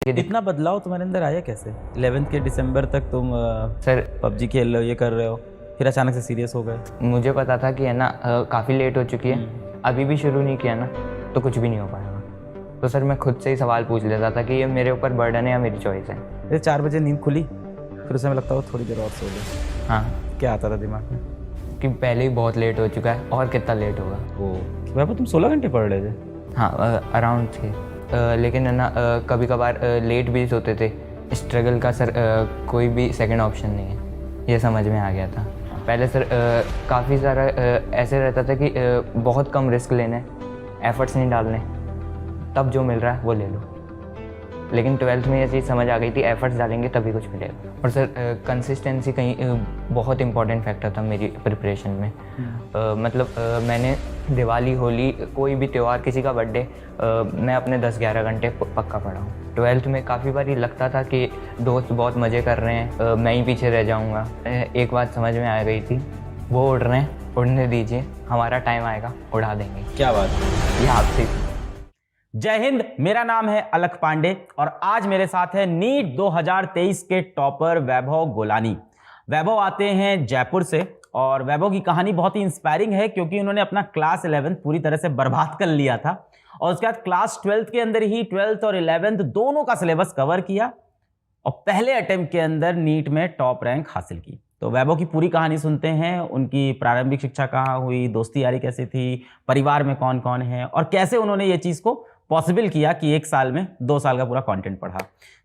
इतना बदलाव तुम्हारे अंदर आया कैसे? 11th के दिसंबर तक तुम सर पबजी खेल रहे हो, ये कर रहे हो, फिर अचानक से सीरियस हो गए? मुझे पता था कि है ना काफ़ी लेट हो चुकी है, अभी भी शुरू नहीं किया ना तो कुछ भी नहीं हो पाएगा। तो सर मैं खुद से ही सवाल पूछ लेता था कि ये मेरे ऊपर बर्डन है या मेरी चॉइस है। फिर 4 बजे नींद खुली, फिर उस समय लगता हो थोड़ी देर और सो लो। हाँ, क्या आता था दिमाग में कि पहले ही बहुत लेट हो चुका है और कितना लेट होगा। वो वह तुम 16 घंटे पढ़ रहे थे? हाँ, अराउंड थे। लेकिन है ना कभी कभार लेट भी सोते थे। स्ट्रगल का सर कोई भी सेकंड ऑप्शन नहीं है, ये समझ में आ गया था। पहले सर काफ़ी सारा ऐसे रहता था कि बहुत कम रिस्क लेने, एफर्ट्स नहीं डालने, तब जो मिल रहा है वो ले लो। लेकिन 12th में ये चीज़ समझ आ गई थी, एफर्ट्स डालेंगे तभी कुछ मिलेगा। और सर कंसिस्टेंसी कहीं बहुत इंपॉर्टेंट फैक्टर था मेरी प्रिपरेशन में। मतलब मैंने दिवाली, होली, कोई भी त्यौहार, किसी का बर्थडे, मैं अपने 10-11 घंटे पक्का पढ़ा हूँ। 12th में काफ़ी बारी लगता था कि दोस्त बहुत मज़े कर रहे हैं, मैं ही पीछे रह जाऊँगा। एक बात समझ में आ गई थी, वो उड़ रहे हैं, उड़ने दीजिए, हमारा टाइम आएगा, उड़ा देंगे। क्या बात है, ये आपसे। जय हिंद। मेरा नाम है अलख पांडे और आज मेरे साथ है नीट 2023 के टॉपर वैभव गोलानी। वैभव आते हैं जयपुर से और वैभव की कहानी बहुत ही इंस्पायरिंग है क्योंकि उन्होंने अपना क्लास 11 पूरी तरह से बर्बाद कर लिया था और उसके बाद क्लास 12 के अंदर ही 12th और 11th दोनों का सिलेबस कवर किया और पहले अटेम्प्ट के अंदर नीट में टॉप रैंक हासिल की। तो वैभव की पूरी कहानी सुनते हैं, उनकी प्रारंभिक शिक्षा कहाँ हुई, दोस्ती यारी कैसी थी, परिवार में कौन कौन है और कैसे उन्होंने ये चीज़ को पॉसिबल किया कि 1 साल में 2 साल का पूरा कंटेंट पढ़ा।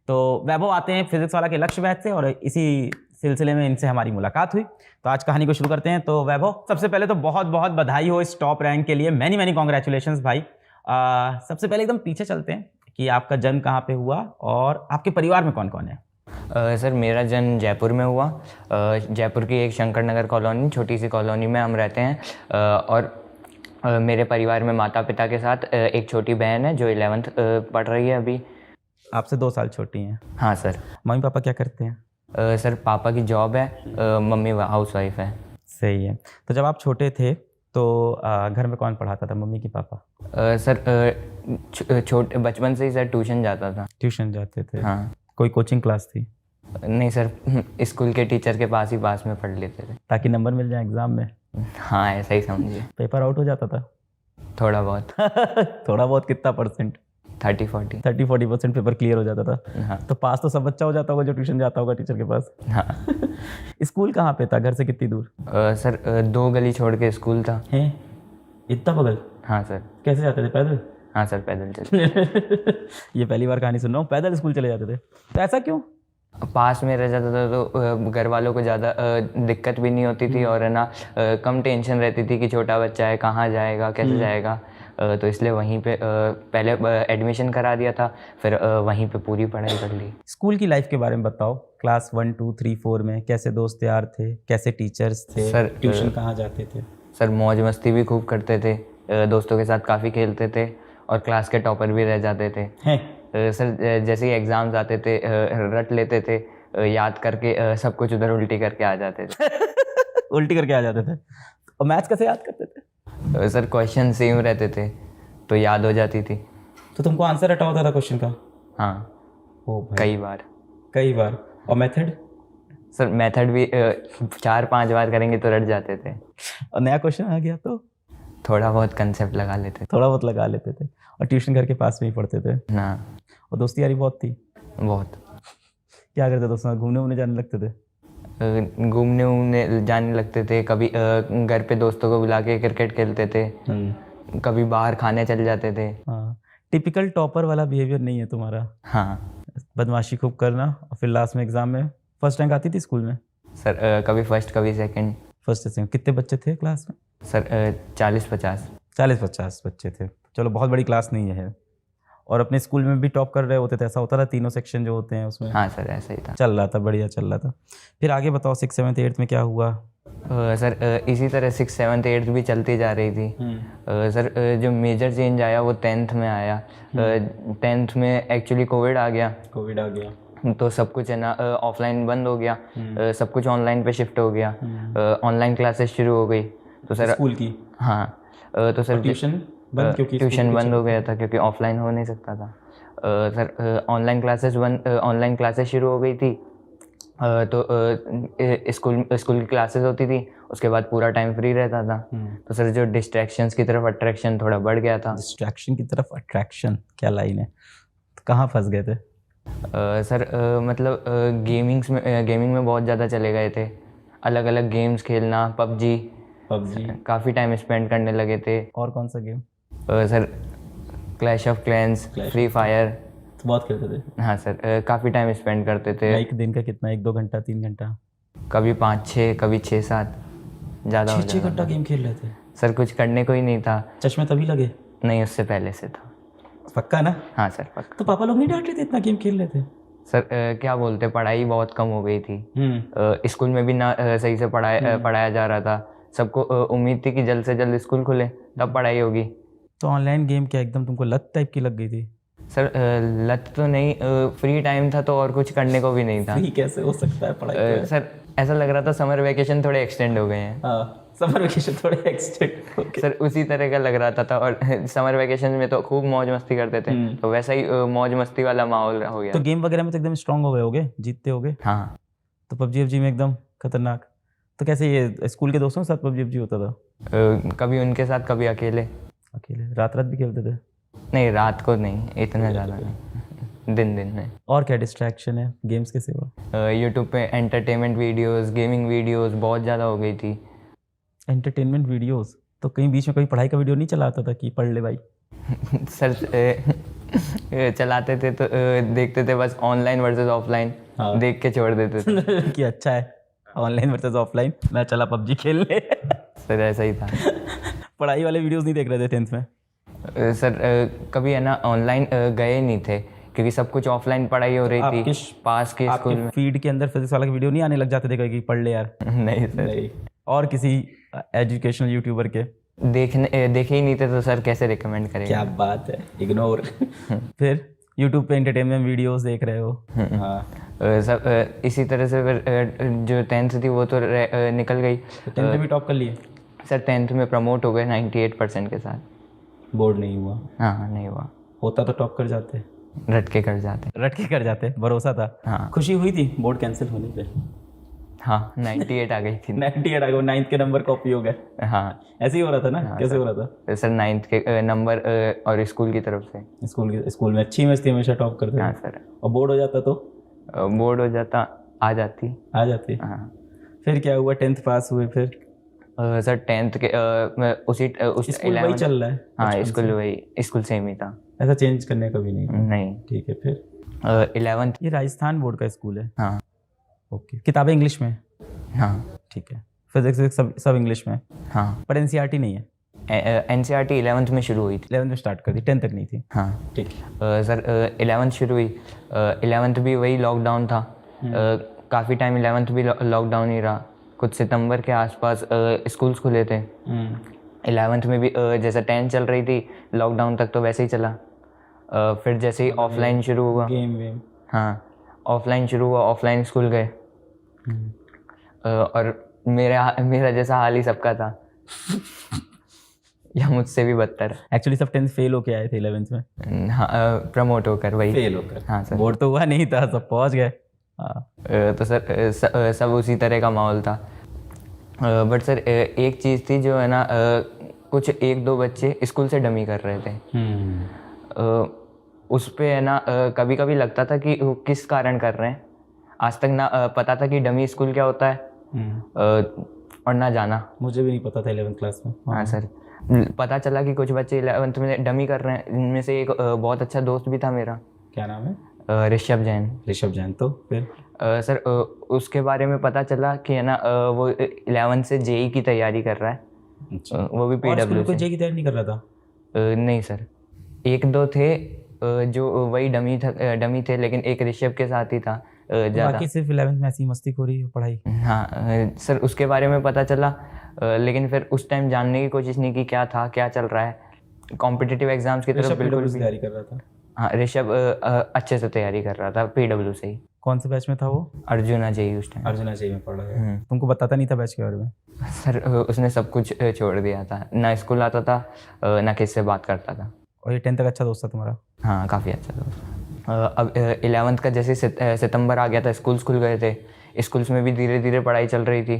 तो वैभव आते हैं फिजिक्स वाला के लक्ष्य बैच से और इसी सिलसिले में इनसे हमारी मुलाकात हुई। तो आज कहानी को शुरू करते हैं। तो वैभव, सबसे पहले तो बहुत बहुत बधाई हो इस टॉप रैंक के लिए, मैनी मैनी कॉन्ग्रेचुलेशंस भाई। सबसे पहले एकदम पीछे चलते हैं कि आपका जन्म कहाँ पे हुआ और आपके परिवार में कौन कौन है? सर मेरा जन्म जयपुर में हुआ। जयपुर की एक शंकर नगर कॉलोनी, छोटी सी कॉलोनी में हम रहते हैं। और मेरे परिवार में माता पिता के साथ एक छोटी बहन है जो 11th पढ़ रही है अभी। आपसे 2 साल छोटी हैं? हाँ सर। मम्मी पापा क्या करते हैं? सर पापा की जॉब है, मम्मी हाउस वाइफ है। सही है। तो जब आप छोटे थे तो घर में कौन पढ़ाता था, मम्मी की पापा? सर छोटे बचपन से ही सर ट्यूशन जाता था। ट्यूशन जाते थे? हाँ। कोई कोचिंग क्लास थी? नहीं सर, स्कूल के टीचर के पास में पढ़ लेते थे ताकि नंबर मिल जाए एग्जाम में? हाँ, ऐसा ही समझिए। पेपर आउट हो जाता था? थोड़ा बहुत। थोड़ा बहुत कितना परसेंट? 30-40% पेपर क्लियर हो जाता था? हाँ। तो पास तो सब बच्चा हो जाता होगा जो ट्यूशन जाता होगा टीचर के पास। हाँ। स्कूल कहाँ पे था, घर से कितनी दूर? सर 2 गली छोड़ के स्कूल था। है? इतना बगल? हाँ सर। कैसे जाते थे, पैदल? हाँ सर, पैदल चलते। ये पहली बार कहानी सुन रहा हूँ, पैदल स्कूल चले जाते थे? तो ऐसा क्यों? पास में रह जाता था तो घर वालों को ज़्यादा दिक्कत भी नहीं होती थी और है ना कम टेंशन रहती थी कि छोटा बच्चा है, कहाँ जाएगा, कैसे जाएगा। तो इसलिए वहीं पे पहले एडमिशन करा दिया था, फिर वहीं पे पूरी पढ़ाई कर ली। स्कूल की लाइफ के बारे में बताओ। क्लास 1, 2, 3, 4 में कैसे दोस्त यार थे, कैसे टीचर्स थे? सर ट्यूशन कहाँ जाते थे? सर मौज मस्ती भी खूब करते थे, दोस्तों के साथ काफ़ी खेलते थे और क्लास के टॉपर भी रह जाते थे। सर जैसे ही एग्ज़ाम्स आते थे रट लेते थे, याद करके सब कुछ उधर उल्टी करके आ जाते थे। उल्टी करके आ जाते थे? और मैथ्स कैसे याद करते थे? सर क्वेश्चन सेम रहते थे तो याद हो जाती थी। तो तुमको आंसर रटा होता था क्वेश्चन का? हाँ। ओ भाई, कई बार। और मेथड? सर मेथड भी 4-5 बार करेंगे तो रट जाते थे। और नया क्वेश्चन आ गया तो थोड़ा बहुत कंसेप्ट लगा लेते थे। थोड़ा बहुत लगा लेते थे। और ट्यूशन घर के पास में ही पढ़ते थे? हाँ। और दोस्ती यारी बहुत थी? बहुत। क्या करते दोस्तों, घूमने वूमने जाने लगते थे? घूमने जाने लगते थे, कभी घर पे दोस्तों को बुला के क्रिकेट खेलते थे, कभी बाहर खाने चले जाते थे। हाँ। टिपिकल टॉपर वाला बिहेवियर नहीं है तुम्हारा? हाँ। बदमाशी खूब करना और फिर लास्ट में एग्जाम में फर्स्ट रैंक आती थी स्कूल में? सर कभी फर्स्ट कभी सेकंड। First second. कितने बच्चे थे क्लास में? सर 40-50। 40-50 बच्चे थे। चलो बहुत बड़ी क्लास नहीं है। और अपने स्कूल में भी टॉप कर रहे होते थे, ऐसा होता था? तीनों सेक्शन जो होते हैं उसमें? हाँ सर, ऐसा ही था। चल रहा था, बढ़िया चल रहा था। फिर आगे बताओ 6th 7th 8th में क्या हुआ? सर इसी तरह 6th 7th 8th भी चलती जा रही थी। सर जो मेजर चेंज आया वो 10th में आया। 10th में एक्चुअली कोविड आ गया तो सब कुछ है ना ऑफलाइन बंद हो गया, सब कुछ ऑनलाइन पे शिफ्ट हो गया। ऑनलाइन क्लासेस शुरू हो गई तो सर स्कूल की? हाँ। तो सर ट्यूशन बंद? क्योंकि ट्यूशन बंद हो गया था क्योंकि ऑफलाइन हो नहीं सकता था। सर ऑनलाइन क्लासेस शुरू हो गई थी। तो स्कूल की क्लासेस होती थी, उसके बाद पूरा टाइम फ्री रहता था। तो सर जो डिस्ट्रैक्शंस की तरफ अट्रैक्शन थोड़ा बढ़ गया था। डिस्ट्रैक्शन की तरफ अट्रैक्शन, क्या लाइन है? तो कहाँ फंस गए थे? सर मतलब गेमिंग में बहुत ज़्यादा चले गए थे। अलग अलग गेम्स खेलना, पबजी काफ़ी टाइम स्पेंड करने लगे थे। और कौन सा game? Sir clash of clans, free fire. तो बहुत खेलते थे? हाँ सर, काफ़ी टाइम स्पेंड करते थे। एक दिन का कितना, 1-2 घंटा, 3 घंटा? कभी 5-6, कभी 6-7, ज़्यादा हो 6 जाता घंटा था। गेम खेल रहे थे? सर कुछ करने को ही नहीं था। चश्मे तभी लगे? नहीं, उससे पहले से था। पक्का ना? हाँ सर, पक्का। तो पापा लोग नहीं डांट रहे थे इतना गेम खेल रहे थे? सर क्या बोलते, पढ़ाई बहुत कम हो गई थी। स्कूल में भी ना सही से पढ़ाया जा रहा था। सबको उम्मीद थी कि जल्द से जल्द स्कूल खुले तब पढ़ाई होगी। तो ऑनलाइन गेम क्या एकदम तुमको लत टाइप की लग गई थी? सर लत तो नहीं, फ्री टाइम था तो और कुछ करने को भी नहीं था। फ्री कैसे हो सकता है पढ़ाई पे? सर ऐसा लग रहा था समर वेकेशन थोड़े एक्सटेंड हो गए हैं। हाँ, समर वेकेशन थोड़े एक्सटेंड हो गए। सर उसी तरह का लग रहा था और समर वेकेशन में तो खूब मौज मस्ती करते थे, तो वैसा ही मौज मस्ती वाला माहौल हो गया। तो गेम वगैरह में तो एकदम स्ट्रांग हो गए होगे, जीतते होगे? हाँ। तो पबजी में एकदम खतरनाक। तो कैसे ये स्कूल के दोस्तों के साथ पबजी होता था? कभी उनके साथ, कभी अकेले। अकेले? रात भी खेलते थे? नहीं, रात को नहीं, इतना ज़्यादा नहीं, दिन में। और क्या डिस्ट्रैक्शन है गेम्स के सिवा? यूट्यूब पे एंटरटेनमेंट वीडियोस, गेमिंग वीडियोस बहुत ज़्यादा हो गई थी। Entertainment videos? तो कहीं बीच में कोई पढ़ाई का वीडियो नहीं चलाता था कि पढ़ ले भाई? सर चलाते थे तो देखते थे बस, ऑनलाइन वर्सेस ऑफलाइन। हाँ। देख के छोड़ देते थे। कि अच्छा है ऑनलाइन वर्सेस ऑफलाइन, मैं चला पबजी खेलने। सर ऐसा ही था। पढ़ाई वाले वीडियोस नहीं देख रहे थे 10th में? सर कभी है ना ऑनलाइन गए नहीं थे, क्योंकि सब कुछ ऑफलाइन पढ़ाई हो रही थी पास के स्कूल में। फीड के अंदर फिजिक्स वाला वीडियो नहीं आने लग जाते थे कहीं कि पढ़ ले यार? नहीं सर। नहीं। और किसी एजुकेशनल यूट्यूबर के देखे ही नहीं थे तो सर कैसे रिकमेंड करेंगे? क्या बात है, इग्नोर। फिर यूट्यूब पे एंटरटेनमेंट वीडियोस देख रहे हो? हाँ। सब इसी तरह से फिर जो 10th थी वो तो निकल गई। 10th में भी टॉप कर लिए? सर 10th में प्रमोट हो गए 98% के साथ। बोर्ड नहीं हुआ? हाँ, नहीं हुआ। होता तो टॉप कर जाते। रट के कर जाते, भरोसा था। हाँ। खुशी हुई थी बोर्ड कैंसिल होने पे? हाँ, 98 आ गई थी। 98 आ गए, 9th के नंबर कॉपी हो गए? हाँ। ऐसे ही हो रहा था ना? कैसे हो रहा था? सर 9th के नंबर और स्कूल की तरफ से। स्कूल में अच्छी मस्ती हमेशा टॉप करते थे? हाँ सर। और बोर्ड हो जाता तो? बोर्ड हो जाता, आ जाती। हाँ। फिर क्या हुआ? 10th पास हुए फिर? सर 10th के उस स्कूल वही चल रहा है? हाँ, स्कूल सेम ही था, ऐसा चेंज करने का भी नहीं? नहीं। ठीक है। फिर 11th। ये राजस्थान बोर्ड का स्कूल है? हाँ। ओके। किताबें इंग्लिश में? हाँ। ठीक है। फिजिक्स सब इंग्लिश में? हाँ। पर एनसीईआरटी नहीं है? एनसीईआरटी 11th में शुरू हुई थी। 11th में स्टार्ट कर दी, 10th तक नहीं थी? हाँ। ठीक। सर 11th शुरू हुई, 11th भी वही लॉकडाउन था। काफ़ी टाइम 11th भी लॉकडाउन ही रहा। कुछ सितंबर के आसपास स्कूल्स खुले थे। 11th में भी जैसे 10th चल रही थी, लॉकडाउन तक तो वैसे ही चला। फिर जैसे ही ऑफलाइन शुरू हुआ, गेम हाँ, ऑफलाइन शुरू हुआ, ऑफलाइन स्कूल गए। और मेरा जैसा हाल ही सबका था, या मुझसे भी बदतर। एक्चुअली सब 10th फेल होके आए थे 11th में? हाँ, प्रमोट होकर वही फेल होकर। हाँ सर। बोर्ड तो हुआ नहीं था, सब पहुंच गए। तो सर सब उसी तरह का माहौल था। बट सर एक चीज़ थी जो है ना, कुछ 1-2 बच्चे स्कूल से डमी कर रहे थे। उस पे है ना कभी कभी लगता था कि वो किस कारण कर रहे हैं। आज तक ना पता था कि डमी स्कूल क्या होता है, और ना जाना। मुझे भी नहीं पता था 11th क्लास में। हाँ सर। पता चला कि कुछ बच्चे 11th में डमी कर रहे हैं। इनमें से एक बहुत अच्छा दोस्त भी था मेरा। क्या नाम है? ऋषभ जैन। तो फिर सर उसके बारे में पता चला कि है ना वो 11th से जेई की तैयारी कर रहा है। अच्छा। वो भी पीडब्ल्यू से। जेई की तैयारी नहीं कर रहा था? नहीं सर, 1-2 थे जो वही डमी थे, लेकिन एक ऋषभ के साथ ही था ज़्यादा। बाकी सिर्फ 11th में ऐसी मस्ती हो रही है पढ़ाई? हाँ सर, उसके बारे में पता चला, लेकिन फिर उस टाइम जानने की कोशिश नहीं की क्या था, क्या चल रहा है। कॉम्पिटिटिव एग्जाम्स की तरफ बिल्कुल भी तैयारी कर रहा था? हाँ, ऋषभ अच्छे से तैयारी कर रहा था, पीडब्ल्यू से ही। कौन से बैच में था वो? अर्जुना जेई उस टाइम। अर्जुना जेई में पढ़ रहा है। तुमको बताता नहीं था बैच के बारे में? सर उसने सब कुछ छोड़ दिया था, ना स्कूल आता था, ना किससे बात करता था। और ये 10th तक अच्छा दोस्त था तुम्हारा? हाँ काफ़ी अच्छा था। अब 11th का जैसे सितंबर आ गया था, स्कूल्स खुल गए थे, स्कूल्स में भी धीरे धीरे पढ़ाई चल रही थी।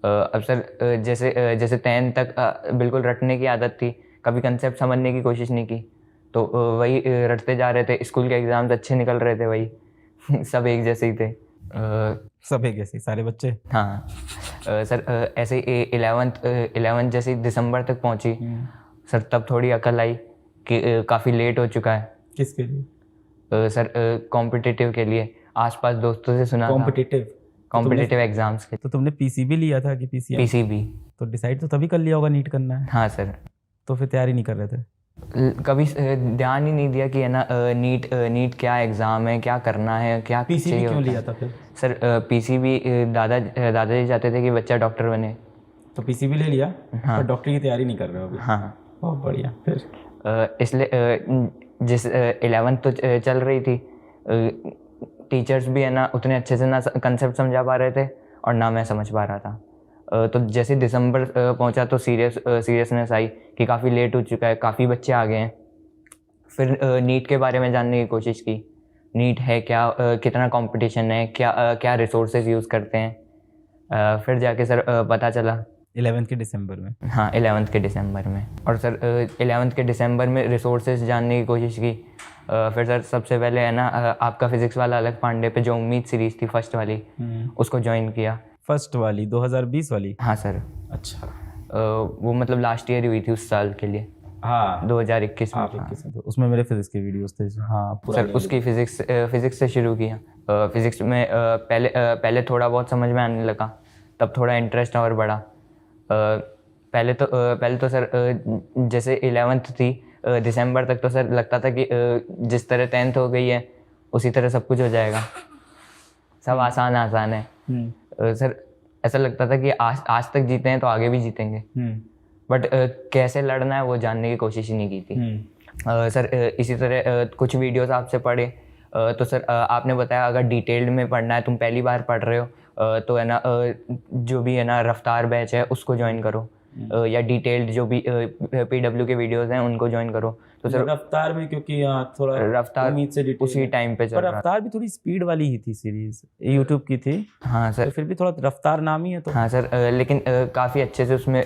अब सर जैसे 10th तक बिल्कुल रटने की आदत थी, कभी कंसेप्ट समझने की कोशिश नहीं की, तो वही रटते जा रहे थे। स्कूल के एग्ज़ाम्स अच्छे निकल रहे थे, वही सब एक जैसे ही थे। सब एक जैसे सारे बच्चे। हाँ सर ऐसे ही 11th जैसे ही दिसंबर तक पहुंची सर, तब थोड़ी अकल आई कि काफ़ी लेट हो चुका है। किसके लिए? सर कॉम्पिटिटिव के लिए, आसपास दोस्तों से सुना था। कॉम्पिटिटिव एग्जाम्स के। तो तुमने पीसीबी लिया था कि पीसीएम? पीसीबी। तो डिसाइड तो तभी कर लिया होगा नीट करना है। हाँ सर। तो फिर तैयारी नहीं कर रहे थे? कभी ध्यान ही नहीं दिया कि है ना नीट क्या एग्ज़ाम है, क्या करना है, क्या पीसीबी क्यों लिया था फिर? सर पीसीबी दादाजी चाहते थे कि बच्चा डॉक्टर बने, तो पीसीबी ले लिया। हाँ। पर डॉक्टरी की तैयारी नहीं कर रहे हो अभी? हाँ बहुत बढ़िया। फिर इसलिए जिस 11th तो चल रही थी, टीचर्स भी है ना उतने अच्छे से ना कंसेप्ट समझा पा रहे थे और ना मैं समझ पा रहा था। तो जैसे दिसंबर पहुंचा तो सीरियसनेस आई कि काफ़ी लेट हो चुका है, काफ़ी बच्चे आ गए हैं। फिर नीट के बारे में जानने की कोशिश की, नीट है क्या, कितना कंपटीशन है, क्या रिसोर्सेज यूज़ करते हैं। फिर जाके सर पता चला 11th के दिसंबर में। हाँ 11th के दिसंबर में। और सर 11th के दिसंबर में रिसोर्सेज जानने की कोशिश की। फिर सर सबसे पहले है ना आपका फिज़िक्स वाला अलग पांडे पे जो उम्मीद सीरीज़ थी फर्स्ट वाली, उसको ज्वाइन किया। फर्स्ट वाली 2020 वाली? हाँ सर। अच्छा। वो मतलब लास्ट ईयर हुई थी उस साल के लिए। हाँ 2021 में। हाँ, तो उसमें मेरे फिजिक्स के वीडियोस थे। हाँ सर उसकी फिज़िक्स से शुरू किया। फिज़िक्स में पहले थोड़ा बहुत समझ में आने लगा, तब थोड़ा इंटरेस्ट और बढ़ा। पहले तो सर जैसे 11th थी, दिसंबर तक तो सर लगता था कि जिस तरह 10th हो गई है उसी तरह सब कुछ हो जाएगा, सब आसान है। सर ऐसा लगता था कि आज तक जीते हैं तो आगे भी जीतेंगे, बट कैसे लड़ना है वो जानने की कोशिश ही नहीं की थी। सर इसी तरह कुछ वीडियोस आपसे पढ़े, तो सर आपने बताया अगर डिटेल्ड में पढ़ना है, तुम पहली बार पढ़ रहे हो तो है ना जो भी है ना रफ्तार बैच है उसको ज्वाइन करो, या डिटेल्ड जो भी पीडब्ल्यू के वीडियोस हैं उनको ज्वाइन करो। तो सर रफ्तार में क्योंकि थोड़ा रफ्तार उम्मीद से उसी टाइम पे चल पर रहा। रफ्तार भी थोड़ी स्पीड वाली ही थी, सीरीज यूट्यूब की थी। हाँ सर। तो फिर भी थोड़ा रफ्तार नाम ही है तो। हाँ सर लेकिन काफ़ी अच्छे से उसमें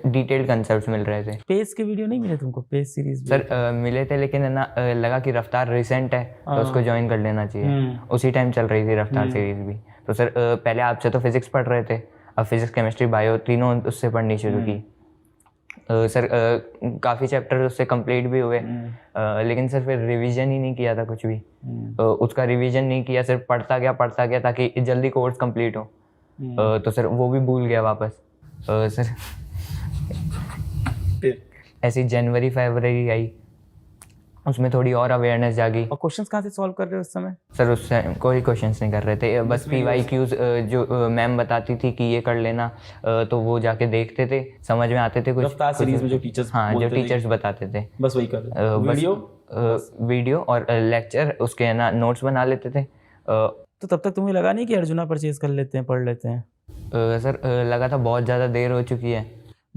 डिटेल्ड कंसेप्ट्स मिल रहे थे। पेस के वीडियो नहीं मिले तुमको? पेस सीरीज सर मिले थे, लेकिन है ना लगा कि रफ्तार रिसेंट है तो उसको ज्वाइन कर लेना चाहिए। उसी टाइम चल रही थी रफ्तार सीरीज भी। तो सर पहले आपसे तो फिजिक्स पढ़ रहे थे, अब फिजिक्स केमिस्ट्री बायो तीनों उससे पढ़नी शुरू की। सर काफ़ी चैप्टर उससे कंप्लीट भी हुए, लेकिन सर फिर रिवीजन ही नहीं किया था कुछ भी। उसका रिवीजन नहीं किया, सिर्फ पढ़ता गया ताकि जल्दी कोर्स कंप्लीट हो। तो सर वो भी भूल गया वापस। सर ऐसी जनवरी फरवरी आई, उसमें थोड़ी और अवेयरनेस जागी। और क्वेश्चंस कहाँ से सॉल्व कर रहे हो उस समय? सर उस टाइम कोई क्वेश्चंस नहीं कर रहे थे, बस PYQs जो मैम बताती थी कि ये कर लेना, तो वो जाके देखते थे, समझ में आते थे कुछ। रफ्तार सीरीज में जो टीचर्स, हाँ जो टीचर्स बताते थे बस वही कर रहे। वीडियो और लेक्चर उसके है ना नोट्स बना लेते थे। तो तब तक तुम्हें लगा नहीं कि अर्जुना परचेज कर लेते हैं, पढ़ लेते हैं? सर लगा था बहुत ज़्यादा देर हो चुकी है।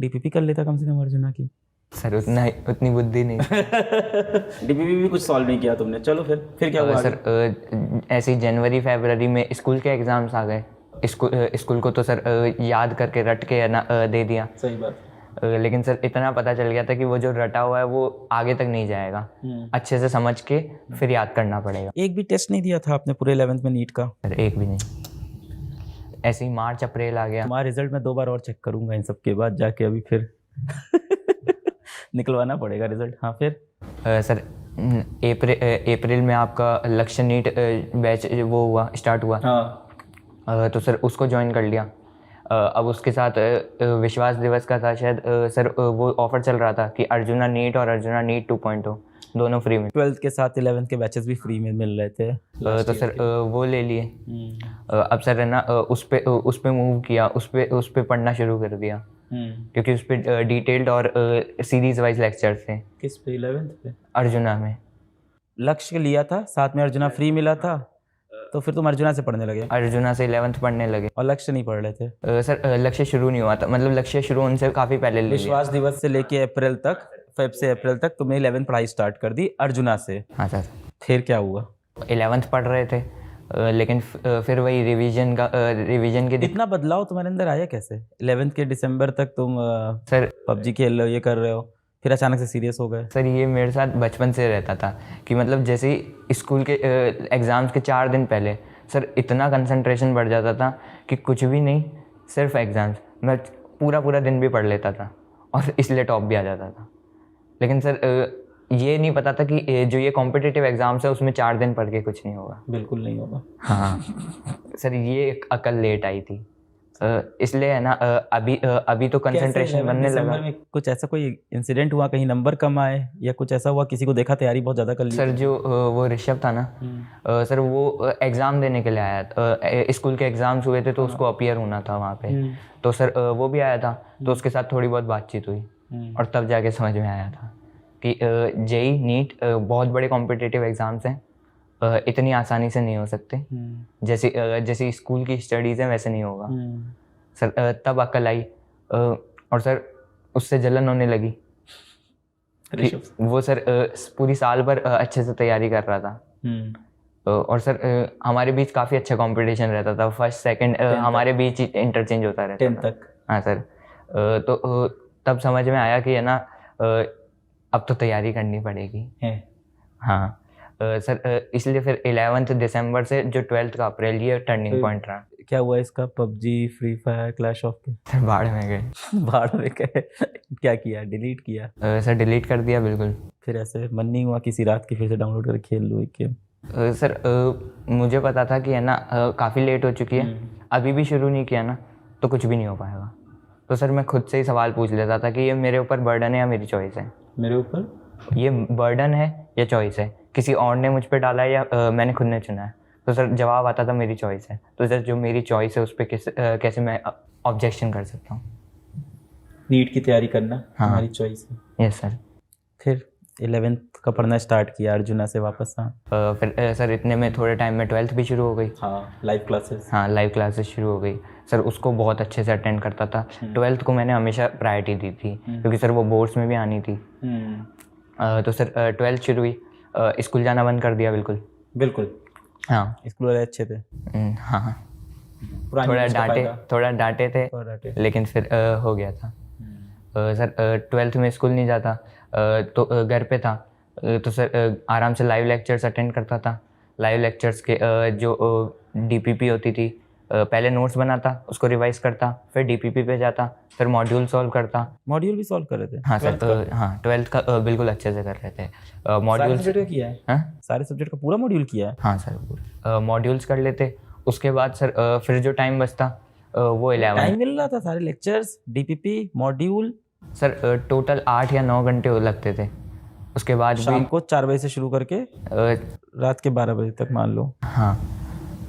DPP कर लेता कम से कम अर्जुना की। सर उतनी बुद्धि नहीं। DPP भी कुछ सॉल्व नहीं किया तुमने। चलो फिर क्या हुआ? सर ऐसे जनवरी फरवरी में स्कूल के एग्ज़ाम्स आ गए। स्कूल को तो सर याद करके रट के है ना दे दिया। सही बात। लेकिन सर इतना पता चल गया था कि वो जो रटा हुआ है वो आगे तक नहीं जाएगा, अच्छे से समझ के फिर याद करना पड़ेगा। एक भी टेस्ट नहीं दिया था आपने पूरे 11th में नीट का? सर एक भी नहीं। ऐसे ही मार्च अप्रैल आ गया। तुम्हारा रिजल्ट मैं 2 बार और चेक करूंगा इन सब के बाद जाके, अभी फिर निकलवाना पड़ेगा रिजल्ट। हाँ फिर सर अप्रैल में आपका लक्ष्य नीट बैच वो हुआ, स्टार्ट हुआ। हाँ। तो सर उसको ज्वाइन कर लिया। अब उसके साथ विश्वास दिवस का था शायद, सर वो ऑफर चल रहा था कि अर्जुना नीट और अर्जुना नीट 2.0 दोनों फ्री में। 12th के साथ 11th के बैचेस भी फ्री में मिल रहे थे। तो सर वो ले लिए। अब सर है ना उस पे मूव किया, उस पे पढ़ना शुरू कर दिया, क्योंकि उस पे डिटेल्ड और सीरीज वाइज लेक्चर्स थे। किस पे? 11th पे? अर्जुना में। लक्ष्य लिया था, साथ में अर्जुना फ्री मिला था, तो फिर तुम अर्जुना से पढ़ने लगे? अर्जुना से 11th पढ़ने लगे। और लक्ष्य नहीं पढ़ रहे थे? सर लक्ष्य शुरू नहीं हुआ था, मतलब लक्ष्य शुरू उनसे काफ़ी पहले ले लिया। विश्वास दिवस से लेके अप्रैल तक फेब से अप्रैल तक तुमने 11th पढ़ाई स्टार्ट कर दी अर्जुना से। हाँ सर। फिर क्या हुआ? 11th पढ़ रहे थे लेकिन फिर वही रिवीजन के इतना बदलाव तुम्हारे अंदर आया कैसे? 11th के दिसंबर तक तुम सर पबजी खेल रहे हो, ये कर रहे हो, फिर अचानक से सीरियस हो गए? सर ये मेरे साथ बचपन से रहता था कि मतलब जैसे ही स्कूल के एग्ज़ाम्स के 4 दिन पहले सर इतना कंसंट्रेशन बढ़ जाता था कि कुछ भी नहीं, सिर्फ एग्ज़ाम्स। मैं पूरा दिन भी पढ़ लेता था और इसलिए टॉप भी आ जाता था। लेकिन सर ये नहीं पता था कि जो ये कॉम्पिटिटिव एग्ज़ाम्स है उसमें 4 दिन पढ़ के कुछ नहीं होगा। बिल्कुल नहीं होगा। हाँ सर ये एक अकल लेट आई थी, इसलिए है ना अभी तो कंसंट्रेशन बनने लगा। में कुछ ऐसा कोई इंसिडेंट हुआ, कहीं नंबर कम आए या कुछ ऐसा हुआ, किसी को देखा तैयारी बहुत ज़्यादा कर ली? सर जो वो ऋषभ था ना, सर वो एग्ज़ाम देने के लिए आया था, स्कूल के एग्ज़ाम्स हुए थे तो उसको अपीयर होना था वहाँ पे, तो सर वो भी आया था, तो उसके साथ थोड़ी बहुत बातचीत हुई और तब जाके समझ में आया था कि जेई नीट बहुत बड़े कॉम्पिटिटिव एग्ज़ाम्स हैं, इतनी आसानी से नहीं हो सकते। जैसे स्कूल की स्टडीज़ हैं वैसे नहीं होगा। सर तब अकल आई और सर उससे जलन होने लगी कि वो सर पूरी साल भर अच्छे से तैयारी कर रहा था। और सर हमारे बीच काफ़ी अच्छा कंपटीशन रहता था, फर्स्ट सेकंड हमारे बीच इंटरचेंज होता रहता 10 था तक। हाँ सर, तो तब समझ में आया कि है ना अब तो तैयारी करनी पड़ेगी है। हाँ सर इसलिए फिर 11th दिसंबर से जो 12th का अप्रैल ये टर्निंग पॉइंट रहा। क्या हुआ इसका? PUBG, free fire, clash of के सर बाढ़ में गए। बाढ़ में गए? क्या किया? डिलीट किया? सर डिलीट कर दिया बिल्कुल। फिर ऐसे मन नहीं हुआ किसी रात की फिर से डाउनलोड करके खेल लूँ एक गेम? सर मुझे पता था कि है ना काफ़ी लेट हो चुकी है, अभी भी शुरू नहीं किया ना तो कुछ भी नहीं हो पाएगा। तो सर मैं खुद से ही सवाल पूछ लेता था कि ये मेरे ऊपर बर्डन है या मेरी चॉइस है? मेरे ऊपर ये बर्डन है या चॉइस है? किसी और ने मुझ पर डाला है या मैंने खुद ने चुना है? तो सर जवाब आता था मेरी चॉइस है। तो सर जो मेरी चॉइस है उस पर कैसे मैं ऑब्जेक्शन कर सकता हूँ? नीट की तैयारी करना हमारी चॉइस है। Yes sir. फिर 11th का पढ़ना स्टार्ट किया अर्जुना से वापस? हाँ। फिर सर इतने में थोड़े टाइम में 12th भी शुरू हो गई। हाँ, लाइव क्लासेस। हाँ लाइव क्लासेस शुरू हो गई। सर उसको बहुत अच्छे से अटेंड करता था। 12th को मैंने हमेशा प्रायोरिटी दी थी क्योंकि सर वो बोर्ड्स में भी आनी थी। तो सर 12th शुरू हुई, स्कूल जाना बंद कर दिया बिल्कुल। बिल्कुल? हाँ स्कूल वाले अच्छे थे? हाँ थोड़ा डांटे थे लेकिन फिर हो गया था। सर 12th में स्कूल नहीं जाता तो घर पे था, तो सर आराम से लाइव लेक्चर्स अटेंड करता था। लाइव लेक्चर्स के जो डीपीपी होती थी, पहले नोट्स बनाता, उसको रिवाइज करता, फिर डीपीपी पे जाता, फिर मॉड्यूल सॉल्व करता। मॉड्यूल भी सॉल्व कर रहे थे? हाँ सर हाँ 12th का बिल्कुल अच्छे से कर रहे थे। मॉड्यूल सब्जेक्ट का किया है? हाँ सारे सब्जेक्ट का पूरा मॉड्यूल किया है? हाँ सर पूरा मॉड्यूल्स कर लेते। उसके बाद सर फिर जो टाइम बचता वो 11 टाइम मिल रहा था? सारे lectures, DPP, module? Sir total 8 या 9 घंटे लगते थे। उसके बाद शाम को 4 बजे से शुरू करके रात के 12 बजे तक मान लो? हाँ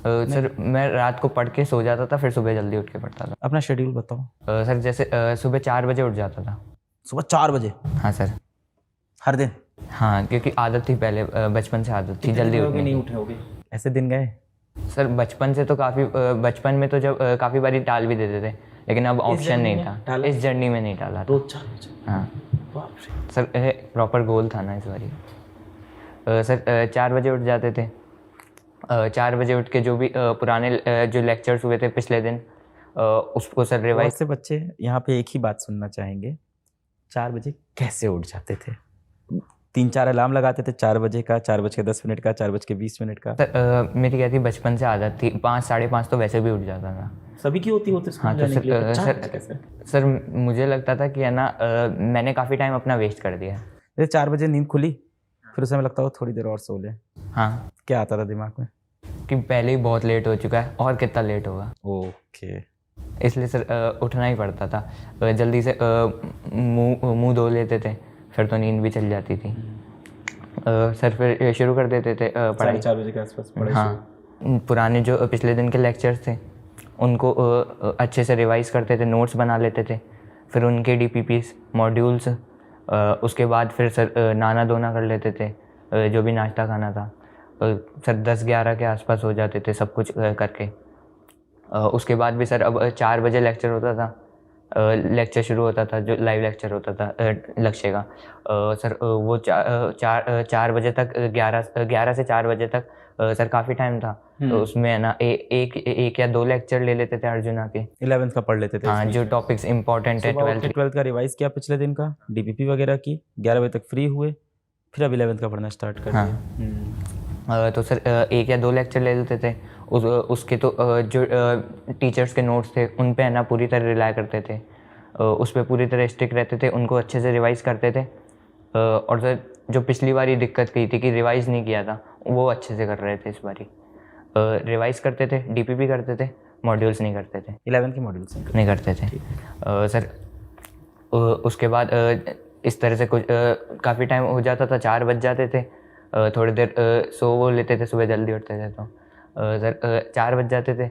सर मैं रात को पढ़ के सो जाता था, फिर सुबह जल्दी उठ के पढ़ता था। अपना शेड्यूल बताओ। सर जैसे सुबह 4 बजे उठ जाता था। सुबह 4 बजे? हाँ सर। हर दिन? हाँ क्योंकि आदत थी, पहले बचपन से आदत थी जल्दी उठने की। नहीं उठे होगे? ऐसे दिन गए? सर बचपन से तो काफ़ी बचपन में तो जब काफ़ी बारी टाल भी देते थे, लेकिन अब ऑप्शन नहीं था। इस जर्नी में नहीं टाला था। रोज 4 बजे? हाँ सर प्रॉपर गोल था ना इस बारी। सर 4 बजे उठ जाते थे। 4 बजे उठ के जो भी पुराने जो लेक्चर्स हुए थे पिछले दिन उसको सर रिवाइज। से बच्चे यहाँ पे एक ही बात सुनना चाहेंगे, 4 बजे कैसे उठ जाते थे? 3-4 अलार्म लगाते थे 4 बजे का, 4:10 का, 4:20 का? सर मेरी क्या थी, बचपन से आदत थी, 5 साढ़े 5 तो वैसे भी उठ जाता था। सभी की होती होती? हाँ तो सर मुझे लगता था कि है ना मैंने काफ़ी टाइम अपना वेस्ट कर दिया। जैसे 4 बजे नींद खुली, फिर उस समय लगता हो थोड़ी देर और सो ले। हाँ क्या आता था दिमाग में? कि पहले ही बहुत लेट हो चुका है और कितना लेट होगा। ओके। इसलिए सर उठना ही पड़ता था। जल्दी से मुंह धो लेते थे, फिर तो नींद भी चल जाती थी। सर फिर शुरू कर देते थे पढ़ाई 4 बजे के आसपास पढ़ाई। हाँ पुराने जो पिछले दिन के लेक्चर्स थे उनको अच्छे से रिवाइज करते थे, नोट्स बना लेते थे, फिर उनके डीपीपीस मॉड्यूल्स। उसके बाद फिर सर नाना धोना कर लेते थे, जो भी नाश्ता खाना था। सर 10-11 के आसपास हो जाते थे सब कुछ करके। उसके बाद भी सर अब 4 बजे लेक्चर होता था, लेक्चर शुरू होता था, जो लाइव लेक्चर होता था लक्ष्य का, सर वो 4 बजे तक, 11 से 4 बजे तक सर काफ़ी टाइम था। तो उसमें है ना एक या 2 लेक्चर ले लेते थे अर्जुना के। 11th का पढ़ लेते थे हाँ, जो टॉपिक्स इंपॉर्टेंट है। 12th का रिवाइज किया पिछले दिन का, डीपीपी वगैरह की, 11 बजे तक फ्री हुए, फिर अब 11th का पढ़ना स्टार्ट कर दिया। तो सर 1 या 2 लेक्चर ले लेते थे। उसके तो जो टीचर्स के नोट्स थे उन पे है ना पूरी तरह रिलाय करते थे, उस पर पूरी तरह स्टिक रहते थे, उनको अच्छे से रिवाइज़ करते थे। और सर जो पिछली बार ये दिक्कत की थी कि रिवाइज़ नहीं किया था, वो अच्छे से कर रहे थे इस बारी। रिवाइज़ करते थे, डीपीपी करते थे, मॉड्यूल्स नहीं करते थे। 11th के मॉड्यूल्स नहीं करते थे। सर उसके बाद इस तरह से कुछ काफ़ी टाइम हो जाता था, 4 बज जाते थे। थोड़ी देर सो वो लेते थे, सुबह जल्दी उठते थे। तो सर 4 बज जाते थे,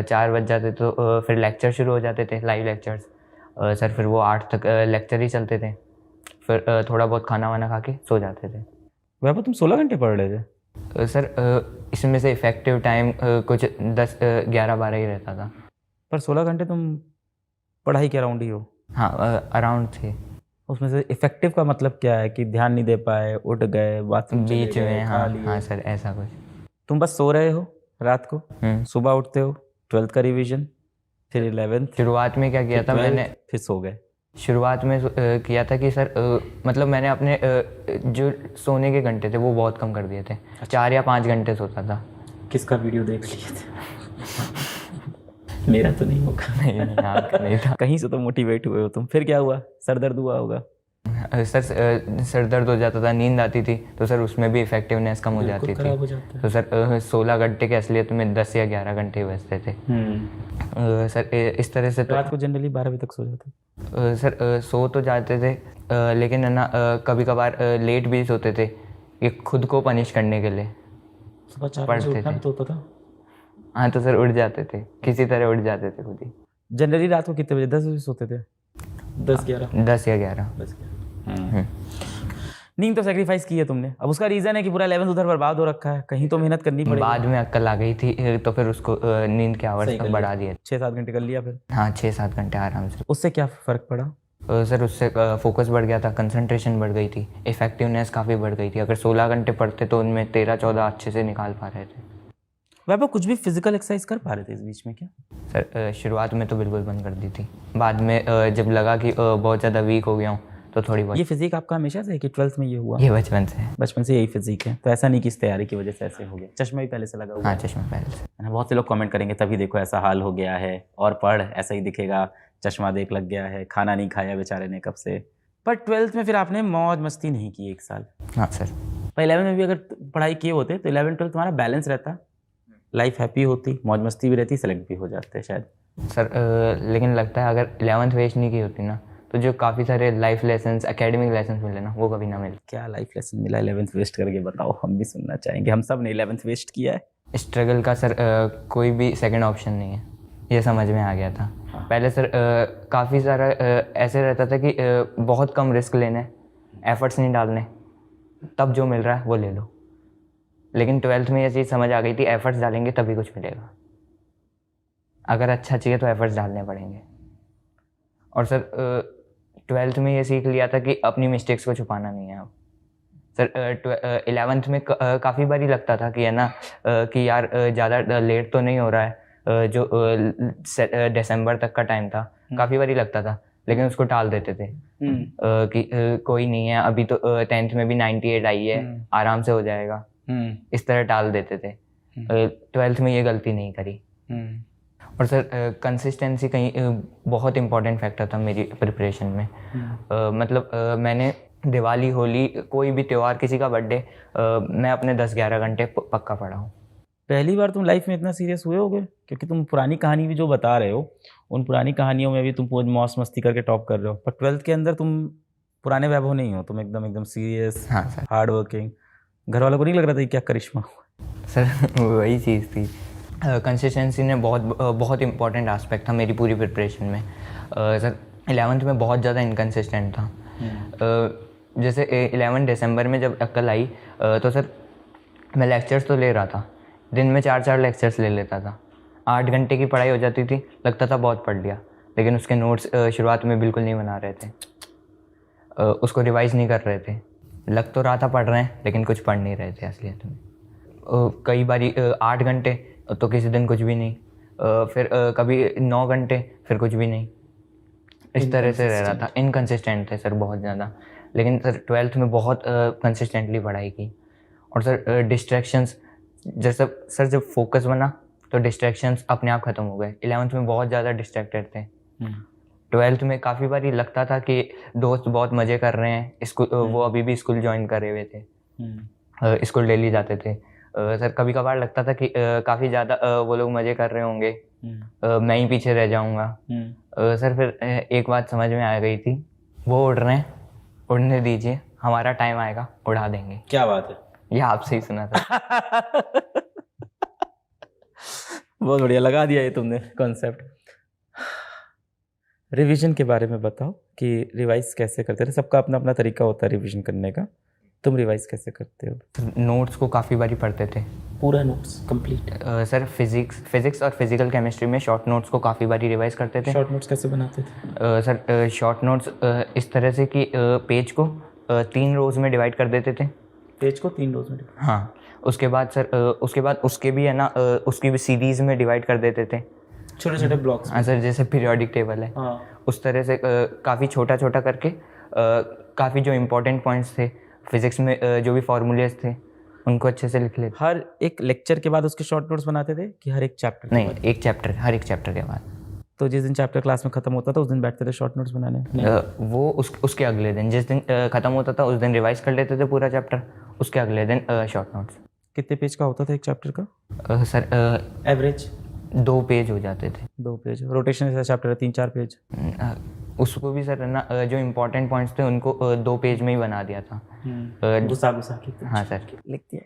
4 बज जाते तो फिर लेक्चर शुरू हो जाते थे, लाइव लेक्चर्स। सर फिर वो 8 तक लेक्चर ही चलते थे। फिर थोड़ा बहुत खाना वाना खा के सो जाते थे। वह तुम 16 घंटे पढ़ रहे थे? सर इसमें से इफ़ेक्टिव टाइम कुछ 10, 11, 12 ही रहता था। पर 16 घंटे तुम पढ़ाई के अराउंड ही हो? हाँ, अराउंड थे। उसमें से इफेक्टिव का मतलब क्या है कि ध्यान नहीं दे पाए, उठ गए, बाथरूम बीच में? हाँ सर, ऐसा कुछ। तुम बस सो रहे हो रात को, सुबह उठते हो, 12th का रिवीजन, फिर 11th। शुरुआत में क्या किया था मैंने, फिर सो गए। शुरुआत में किया था कि सर मतलब मैंने अपने जो सोने के घंटे थे वो बहुत कम कर दिए थे। 4 या 5 घंटे सोता था। किसका वीडियो देख लिए थे? मेरा तो नहीं होगा। नहीं, आपका नहीं था। कहीं से तो मोटिवेट हुए हो तुम। फिर क्या हुआ? सर दर्द हुआ होगा? सर सर दर्द हो जाता था, नींद आती थी, तो सर उसमें भी इफेक्टिवनेस कम हो जाती थी। तो सर 16 घंटे के असलियत में 10 या 11 घंटे बचते थे। सर इस तरह से तो रात को जनरली 12 बजे तक सो जाते? सर सो तो जाते थे, लेकिन है ना कभी कभार लेट भी सोते थे, ये खुद को पनिश करने के लिए। सुबह 4 बजे उठना भी तो होता था? हाँ, तो सर उठ जाते थे, किसी तरह उठ जाते थे खुद ही। जनरली रात को कितने बजे? 10 बजे सोते थे? 10 या 11? नींद तो सेक्रीफाइस की है तुमने। अब उसका रीजन है कि पूरा 11th उधर बर्बाद हो रखा है, कहीं तो मेहनत करनी पड़ेगी। बाद में अक्ल आ गई थी, तो फिर उसको नींद के आवर्स तक बढ़ा दिया। 6-7 घंटे कर लिया फिर? हाँ, 6-7 घंटे आराम से। उससे क्या फ़र्क पड़ा? सर उससे फोकस बढ़ गया था, कंसंट्रेशन बढ़ गई थी, इफेक्टिवनेस काफ़ी बढ़ गई थी। अगर 16 घंटे पढ़ते तो उनमें 13-14 अच्छे से निकाल पा रहे थे। वह कुछ भी फिजिकल एक्सरसाइज कर पा रहे थे इस बीच में क्या? सर शुरुआत में तो बिल्कुल बंद कर दी थी, बाद में जब लगा कि बहुत ज़्यादा वीक हो गया हूँ तो थोड़ी बहुत। ये फिजिक आपका हमेशा से है कि 12th में ये हुआ? ये बचपन से है। बचपन से यही फिजिक है, तो ऐसा नहीं कि इस तैयारी की वजह से ऐसे हो गया। चश्मा भी पहले से लगा हुआ? हाँ, चश्मा पहले से। है ना। बहुत से लोग कमेंट करेंगे तभी देखो ऐसा हाल हो गया है, और पढ़ ऐसा ही दिखेगा, चश्मा देख लग गया है, खाना नहीं खाया बेचारे ने कब से। पर 12th में फिर आपने मौज मस्ती नहीं की 1 साल? हाँ सर। पर 11th में भी अगर पढ़ाई किए होते तो 11-12 तुम्हारा बैलेंस रहता, लाइफ हैप्पी होती, मौज मस्ती भी रहती, सेलेक्ट भी हो जाते शायद। सर लेकिन लगता है अगर 11th वेस्ट नहीं की होती ना, तो जो काफ़ी सारे लाइफ लेसन्स, एकेडमिक लेसन्स मिले ना, वो कभी ना मिले। क्या लाइफ लेसन मिला 11th वेस्ट करके? बताओ, हम भी सुनना चाहेंगे। हम सब ने 11th वेस्ट किया है। स्ट्रगल का सर कोई भी सेकंड ऑप्शन नहीं है, ये समझ में आ गया था। पहले सर काफ़ी सारा ऐसे रहता था कि बहुत कम रिस्क लेने, एफर्ट्स नहीं डालने, तब जो मिल रहा है वो ले लो। लेकिन 12th में ये चीज़ समझ आ गई थी, एफर्ट्स डालेंगे तभी कुछ मिलेगा। अगर अच्छा चाहिए तो एफर्ट्स डालने पड़ेंगे। और सर 12th में ये सीख लिया था कि अपनी मिस्टेक्स को छुपाना नहीं है। अब सर 11th में काफ़ी बार ही लगता था कि है ना कि यार ज़्यादा लेट तो नहीं हो रहा है, जो दिसंबर तक का टाइम था, काफ़ी बार ही लगता था, लेकिन उसको टाल देते थे कि कोई नहीं है, अभी तो 10th में भी 98 आई है, आराम से हो जाएगा, इस तरह टाल देते थे। 12th में ये गलती नहीं करी। और सर कंसिस्टेंसी कहीं बहुत इम्पोर्टेंट फैक्टर था मेरी प्रिपरेशन में। मतलब मैंने दिवाली, होली, कोई भी त्यौहार, किसी का बर्थडे, मैं अपने 10-11 घंटे पक्का पढ़ा हूँ। पहली बार तुम लाइफ में इतना सीरियस हुए होगे? क्योंकि तुम पुरानी कहानी भी जो बता रहे हो, उन पुरानी कहानियों में भी तुम मौज मस्ती करके टॉप कर रहे हो, पर 12th के अंदर तुम पुराने वैभव नहीं हो, तुम एकदम सीरियस, हाँ सर, हार्ड वर्किंग। घर वालों को नहीं लग रहा था कि क्या करिश्मा हुआ? सर वही चीज़ थी। कंसिस्टेंसी ने बहुत इंपॉर्टेंट एस्पेक्ट था मेरी पूरी प्रिपरेशन में। सर 11th में बहुत ज़्यादा इनकन्सिस्टेंट था। जैसे 11 दिसंबर में जब अक्ल आई तो सर मैं लेक्चर्स तो ले रहा था, दिन में 4-4 लेक्चर्स ले लेता था, 8 घंटे की पढ़ाई हो जाती थी, लगता था बहुत पढ़ लिया। लेकिन उसके नोट्स शुरुआत में बिल्कुल नहीं बना रहे थे, उसको रिवाइज़ नहीं कर रहे थे। लग तो रहा था पढ़ रहे हैं, लेकिन कुछ पढ़ नहीं रहे थे असलियत में। कई बारी 8 घंटे तो किसी दिन कुछ भी नहीं, फिर कभी 9 घंटे, फिर कुछ भी नहीं। इस तरह से रह रहा था। इनकन्सिस्टेंट थे सर बहुत ज़्यादा। लेकिन सर 12th में बहुत कंसिस्टेंटली पढ़ाई की। और सर डिस्ट्रैक्शंस, जैसे सर जब फोकस बना तो डिस्ट्रैक्शंस अपने आप ख़त्म हो गए। 11th में बहुत ज़्यादा डिस्ट्रैक्टेड थे। 12th में काफ़ी बारी लगता था कि दोस्त बहुत मज़े कर रहे हैं, स्कूल वो अभी भी स्कूल ज्वाइन करे हुए थे, स्कूल डेली जाते थे। सर कभी कभार लगता था कि काफ़ी ज़्यादा वो लोग मज़े कर रहे होंगे, मैं ही पीछे रह जाऊंगा। सर फिर एक बात समझ में आ गई थी, वो उड़ रहे हैं, उड़ने दीजिए, हमारा टाइम आएगा, उड़ा देंगे। क्या बात है, ये आपसे ही सुना था। बहुत बढ़िया लगा दिया ये तुमने कॉन्सेप्ट। रिवीजन के बारे में बताओ कि रिवाइज कैसे करते थे। सबका अपना अपना तरीका होता है रिवीजन करने का, तुम रिवाइज कैसे करते हो? नोट्स को काफ़ी बारी पढ़ते थे, पूरा नोट्स कंप्लीट? सर फिजिक्स और फिजिकल केमिस्ट्री में शॉर्ट नोट्स को काफ़ी बारी रिवाइज करते थे। शॉर्ट नोट्स कैसे बनाते थे? सर शॉर्ट नोट्स इस तरह से कि पेज को 3 रोज़ में डिवाइड कर देते थे। पेज को 3 रोज में? हाँ। उसके बाद सर उसके भी है ना, उसकी भी सीरीज़ में डिवाइड कर देते थे, छोटे छोटे ब्लॉक्स। हाँ सर, जैसे पीरियोडिक टेबल है। हाँ। उस तरह से काफ़ी छोटा छोटा करके काफ़ी जो इम्पोर्टेंट पॉइंट्स थे फिज़िक्स में, जो भी फार्मूलेज थे, उनको अच्छे से लिख लेते। हर एक लेक्चर के बाद उसके शॉर्ट नोट्स बनाते थे कि हर एक चैप्टर? नहीं, हर एक चैप्टर के बाद। तो जिस दिन चैप्टर क्लास में खत्म होता था उस दिन बैठते थे शॉर्ट नोट्स बनाने? वो उसके अगले दिन, जिस दिन ख़त्म होता था उस दिन रिवाइज कर लेते थे पूरा चैप्टर, उसके अगले दिन शॉर्ट नोट्स। कितने पेज का होता था एक चैप्टर का? सर एवरेज 2 पेज हो जाते थे। 2 पेज? रोटेशन जैसा चैप्टर है 3-4 पेज? उसको भी सर ना, जो इम्पोर्टेंट पॉइंट्स थे उनको 2 पेज में ही बना दिया था। घुसा के? हाँ सर, लिख दिया।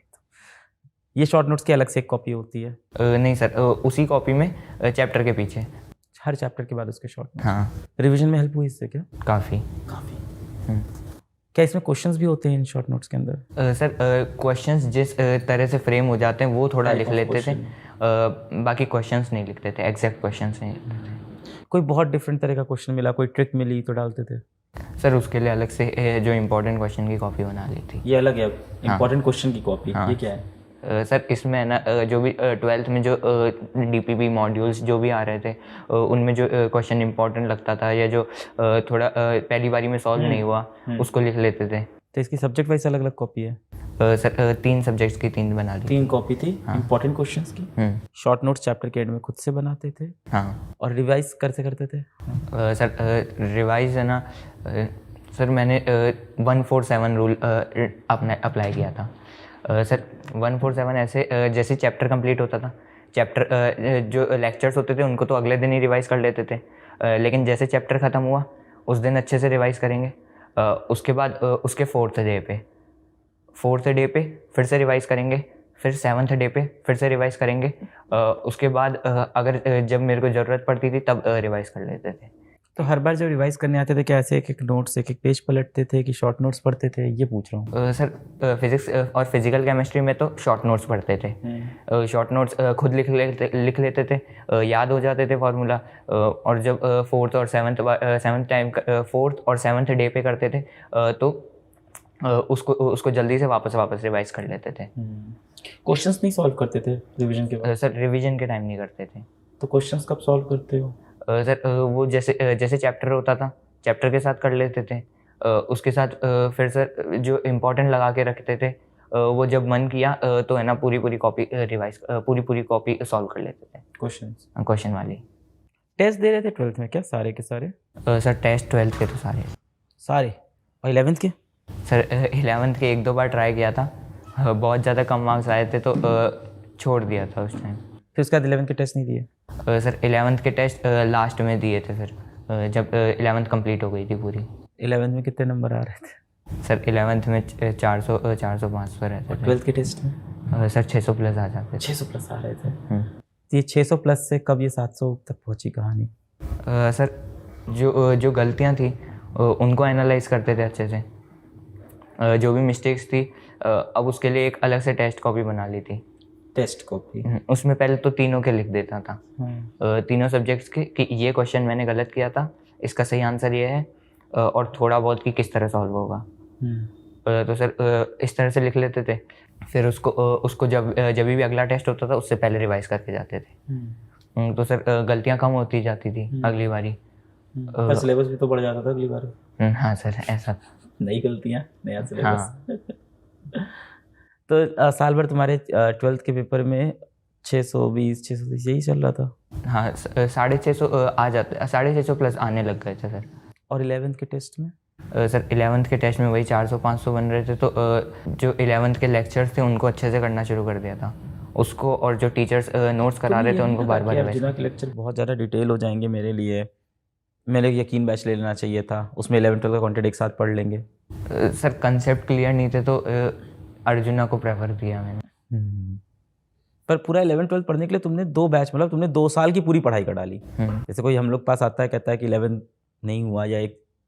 ये शॉर्ट नोट्स की अलग से एक कॉपी होती है? नहीं सर, उसी कॉपी में चैप्टर के पीछे, हर चैप्टर के बाद उसके शॉर्ट नोट्स? हाँ। रिवीजन में हेल्प हुई इससे क्या? काफ़ी। क्या इसमें क्वेश्चंस भी होते हैं इन शॉर्ट नोट्स के अंदर? सर क्वेश्चंस जिस तरह से फ्रेम हो जाते हैं वो थोड़ा लिख लेते थे, बाकी क्वेश्चंस नहीं लिखते थे, एग्जैक्ट क्वेश्चंस नहीं लिखते थे। कोई बहुत डिफरेंट तरह का क्वेश्चन मिला, कोई ट्रिक मिली तो डालते थे? सर उसके लिए अलग से जो इम्पोर्टेंट क्वेश्चन की कॉपी बना ली थी। ये अलग है इम्पोर्टेंट क्वेश्चन की कॉपी? हाँ। ये क्या है? सर इसमें है ना, जो भी 12th में जो DPP मॉड्यूल्स जो भी आ रहे थे, उनमें जो क्वेश्चन इंपॉर्टेंट लगता था या जो थोड़ा पहली बारी में सॉल्व नहीं हुआ, उसको लिख लेते थे। तो इसकी सब्जेक्ट वाइज अलग अलग कॉपी है? सर 3 सब्जेक्ट्स की 3 बना ली। 3 कॉपी थी इंपॉर्टेंट क्वेश्चंस की? शॉर्ट नोट्स चैप्टर के एंड में खुद से बनाते थे? हाँ। और रिवाइज करते थे? सर रिवाइज है ना, सर मैंने 147 रूल अपने अप्लाई किया था। सर 147 ऐसे, जैसे चैप्टर कंप्लीट होता था, चैप्टर जो लेक्चर्स होते थे उनको तो अगले दिन ही रिवाइज कर लेते थे, लेकिन जैसे चैप्टर ख़त्म हुआ उस दिन अच्छे से रिवाइज करेंगे। उसके बाद उसके 4th डे पे फिर से रिवाइज करेंगे, फिर 7th डे पे फिर से रिवाइज करेंगे। उसके बाद अगर जब मेरे को ज़रूरत पड़ती थी तब रिवाइज कर लेते थे। तो हर बार जब रिवाइज करने आते थे क्या ऐसे एक नोट्स एक पेज पलटते थे कि शॉर्ट नोट्स पढ़ते थे, ये पूछ रहा हूँ? सर फिजिक्स और फिजिकल केमिस्ट्री में तो शॉर्ट नोट्स पढ़ते थे। शॉर्ट नोट्स खुद लिख लेते थे, याद हो जाते थे फार्मूला। और जब 4th और 7th डे पे करते थे तो उसको जल्दी से वापस रिवाइज कर लेते थे। क्वेश्चंस नहीं सॉल्व करते थे रिवीजन के बाद? सर रिवीजन के टाइम नहीं करते थे। तो क्वेश्चंस कब सॉल्व करते हो? सर वो जैसे चैप्टर होता था, चैप्टर के साथ कर लेते थे। उसके साथ फिर सर जो इम्पोर्टेंट लगा के रखते थे, वो जब मन किया तो है ना पूरी कॉपी रिवाइज, पूरी कॉपी सॉल्व कर लेते थे क्वेश्चन वाली। टेस्ट दे रहे थे 12th में क्या सारे के सारे? सर टेस्ट 12th के तो सारे। और 11th के? सर 11th के 1-2 बार ट्राई किया था, बहुत ज़्यादा कम मार्क्स आए थे तो छोड़ दिया था उस टाइम। फिर उसके बाद 11th के टेस्ट नहीं दिए? सर 11th के टेस्ट लास्ट में दिए थे सर, जब 11th कंप्लीट हो गई थी पूरी। 11th में कितने नंबर आ रहे थे? सर 11th में 400-500 रहते थे। 12th के टेस्ट में? सर 600 प्लस आ जाते थे। 600 प्लस आ रहे थे? ये 600 प्लस से कब ये 700 तक पहुंची कहानी? सर जो गलतियां थी उनको एनालाइज करते थे अच्छे से, जो भी मिस्टेक्स थी अब उसके लिए एक अलग से टेस्ट कॉपी बना ली थी। Test copy. उसमें पहले तो तीनों के लिख देता था, तीनों सब्जेक्ट्स के, कि ये क्वेश्चन मैंने गलत किया था, इसका सही आंसर ये है, और थोड़ा बहुत कि किस तरह सॉल्व होगा। तो सर इस तरह से लिख लेते थे। फिर उसको जब भी अगला टेस्ट होता था उससे पहले रिवाइज करके जाते थे। तो सर गलतियाँ कम होती जाती थी अगली बारी। पर सिलेबस भी तो बढ़ जाता था अगली बार। हाँ सर, ऐसा था। नई गलतियाँ, नया सिलेबस। हाँ। तो साल भर तुम्हारे 12th के पेपर में 620 630 यही चल रहा था? हाँ, 650 आ जाते, 650 प्लस आने लग गए थे सर। और 11th के टेस्ट में? सर 11th के टेस्ट में वही 400-500 बन रहे थे। तो जो 11th के लेक्चर्स थे उनको अच्छे से करना शुरू कर दिया था उसको, और जो टीचर्स नोट्स करा रहे थे उनको बार बार अर्जुना के लेक्चर बहुत ज़्यादा डिटेल हो जाएंगे मेरे लिए, मैंने यकीन बैच ले लेना चाहिए था, उसमें 11th का कंटेंट एक साथ पढ़ लेंगे। सर कंसेप्ट क्लियर नहीं थे तो अर्जुना को प्रेफर किया मैंने। पर पूरा 11th-12th पढ़ने के लिए तुमने 2 बैच, मतलब तुमने 2 साल की पूरी पढ़ाई कर डाली। जैसे कोई हम लोग पास आता है कहता है कि 11th नहीं हुआ या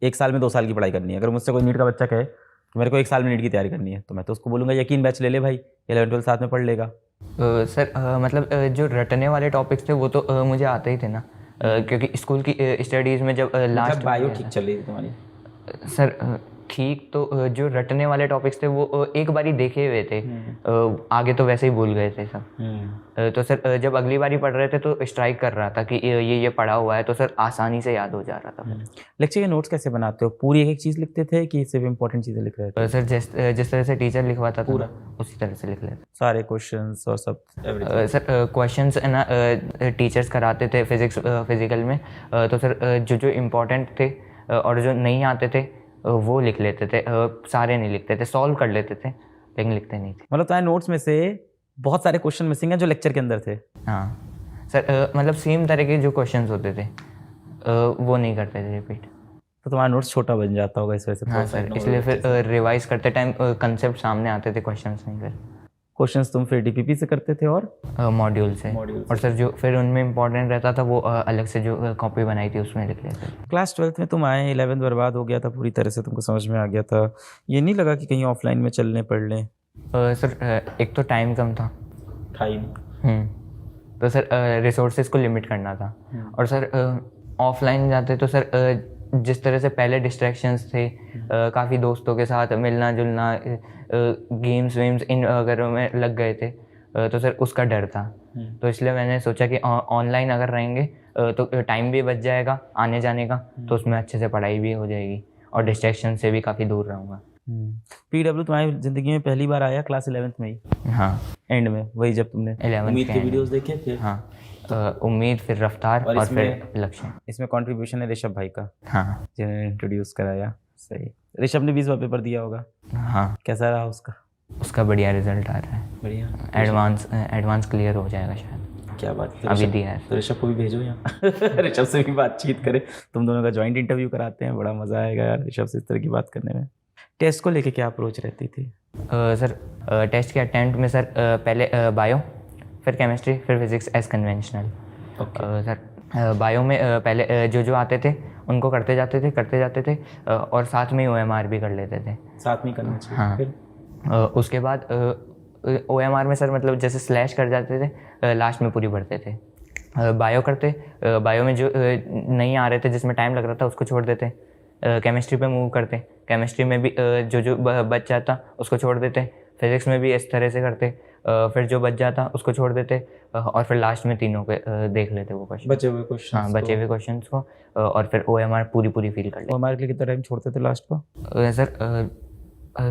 एक साल में 2 साल की पढ़ाई करनी है। अगर मुझसे कोई नीट का बच्चा कहे कि मेरे को 1 साल में नीट की तैयारी करनी है तो मैं तो उसको बोलूँगा यकीन बैच ले ले भाई, 11th-12th साथ में पढ़ लेगा। सर मतलब जो रटने वाले टॉपिक्स थे वो तो मुझे आते ही थे ना, क्योंकि स्कूल की स्टडीज़ में जब लास्ट बायो ठीक चल रही थी तुम्हारी? सर ठीक, तो जो रटने वाले टॉपिक्स थे वो एक बारी देखे हुए थे, आगे तो वैसे ही भूल गए थे सब। तो सर जब अगली बारी पढ़ रहे थे तो स्ट्राइक कर रहा था कि ये पढ़ा हुआ है, तो सर आसानी से याद हो जा रहा था। लेक्चर के नोट्स कैसे बनाते हो? पूरी एक एक चीज़ लिखते थे कि सिर्फ इंपॉर्टेंट चीज़ें लिख रहे थे? सर जिस तरह से टीचर लिखवाता था पूरा उसी तरह से लिख लेते सारे क्वेश्चंस और सब? सर क्वेश्चंस ना टीचर्स कराते थे फिजिकल में, तो सर जो इम्पोर्टेंट थे और जो नहीं आते थे वो लिख लेते थे, सारे नहीं लिखते थे, सॉल्व कर लेते थे लेकिन लिखते नहीं थे। मतलब तुम्हारे नोट्स में से बहुत सारे क्वेश्चन मिसिंग हैं जो लेक्चर के अंदर थे? हाँ सर, मतलब सेम तरह के जो क्वेश्चंस होते थे वो नहीं करते थे रिपीट। तो तुम्हारा नोट्स छोटा बन जाता होगा इस वजह से? हाँ सर, इसलिए फिर रिवाइज करते टाइम कंसेप्ट सामने आते थे, क्वेश्चंस नहीं कर। क्वेश्चंस तुम फिर डीपीपी से करते थे और मॉड्यूल से? और सर जो फिर उनमें इंपॉर्टेंट रहता था वो अलग से जो कॉपी बनाई थी उसमें लिख लेते थे। क्लास 12th में तुम आए, 11th बर्बाद हो गया था पूरी तरह से, तुमको समझ में आ गया था, ये नहीं लगा कि कहीं ऑफलाइन में चलने पढ़ लें? सर एक तो टाइम कम था, तो सर रिसोर्सेज को लिमिट करना था, और सर ऑफलाइन जाते तो सर जिस तरह से पहले डिस्ट्रैक्शंस थे, काफ़ी दोस्तों के साथ मिलना जुलना, गेम्स वेम्स इन वगैरह में लग गए थे, तो सर उसका डर था। तो इसलिए मैंने सोचा कि ऑनलाइन अगर रहेंगे तो टाइम भी बच जाएगा आने जाने का, तो उसमें अच्छे से पढ़ाई भी हो जाएगी और डिस्ट्रैक्शन से भी काफ़ी दूर रहूँगा। पीडब्ल्यू तुम्हारी ज़िंदगी में पहली बार आया क्लास 11th में ही? हाँ, एंड में वही जब तुमने 11th उम्मीद के वीडियोस देखे फिर? हाँ, उम्मीद, फिर रफ्तार और फिर लक्ष्य। इसमें कंट्रीब्यूशन है ऋषभ भाई का, हाँ, जिन्होंने इंट्रोड्यूस कराया। सही। ऋषभ ने 20वां पेपर दिया होगा? हाँ। कैसा रहा उसका? उसका बढ़िया रिजल्ट आ रहा है, बढ़िया, एडवांस क्लियर हो जाएगा शायद। क्या बात है, अभी दिया है। तो ऋषभ को भी भेजो यहाँ ऋषभ से भी बातचीत करें, तुम दोनों का जॉइंट इंटरव्यू कराते हैं, बड़ा मज़ा आएगा यार ऋषभ से इस तरह की बात करने में। टेस्ट को लेके क्या अप्रोच रहती थी? सर टेस्ट के अटेम्प्ट में सर पहले बायो, फिर केमिस्ट्री, फिर physics as conventional. Sir bio में पहले जो आते थे उनको करते जाते थे और साथ में OMR भी कर लेते थे। साथ में करना चाहिए। हाँ, फिर उसके बाद OMR में सर मतलब जैसे स्लैश कर जाते थे, लास्ट में पूरी भरते थे। बायो करते, बायो में जो नहीं आ रहे थे जिसमें टाइम लग रहा था उसको छोड़ देते, केमिस्ट्री पे मूव करते, केमिस्ट्री में भी जो बच जाता उसको छोड़ देते, फिजिक्स में भी इस तरह से करते, फिर जो बच जाता उसको छोड़ देते, और फिर लास्ट में तीनों के देख लेते वो क्वेश्चन, बचे हुए क्वेश्चन। हाँ, बचे हुए क्वेश्चन को, और फिर OMR पूरी फिल कर लेते। OMR के लिए कितना टाइम छोड़ते थे लास्ट को? सर